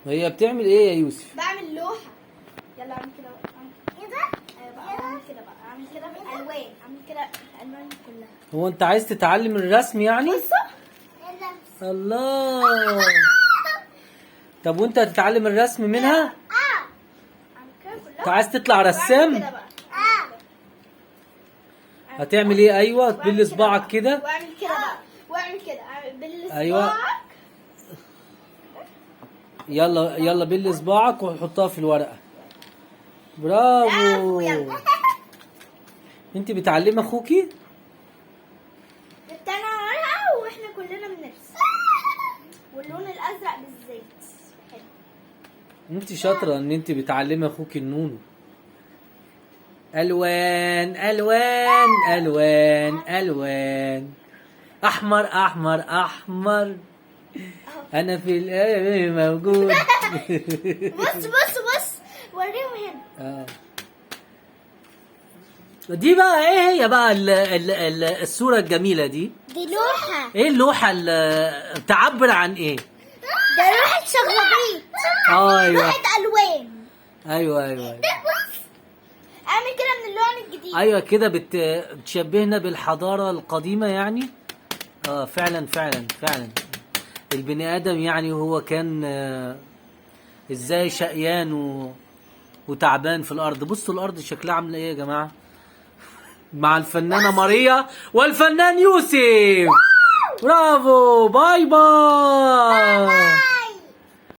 هي بتعمل ايه يا يوسف؟ بعمل لوحة. يلا اعمل كده بقى. ايه ده؟ ايوه بقى اعمل كده بقى. اعمل كده بالالوان. اعمل كده الالوان كلها. هو انت عايز تتعلم الرسم يعني؟ بصوا. الله. طب وانت هتتعلم الرسم منها؟ اعمل كده انت كلها. عايز تطلع واعمل رسام؟ كده بقى. هتعمل ايه؟ ايوه تبل صباعك كده. واعمل كده بقى. واعمل كده. بالصباعك. ايوه. يلا يلا بل صباعك وحطها في الورقة. برافو. يلا. انت بتعلمي اخوكي؟ جبت انا ورقة واحنا كلنا بنرسم. واللون الازرق بالزيت. حلو. انت شاطرة ان انت بتعلمي اخوكي النون. الوان الوان الوان الوان. احمر احمر احمر. انا في القلب موجود. بص بص بص. وريهم هنا. دي بقى ايه هي بقى الصورة الجميلة دي؟ دي لوحة. ايه اللوحة اللي تعبر عن ايه؟ ده لوحة شخبيط. ايوه لوحة الوان. ايوه ايوه بص. اعمل كده من اللون الجديد. ايوه كده بتشبهنا بالحضارة القديمة يعني. فعلا فعلا فعلا. البني ادم يعني هو كان ازاي شقيان وتعبان في الارض. بصوا الارض شكلها عامله ايه يا جماعه. مع الفنانه ماريا والفنان يوسف. برافو. باي باي.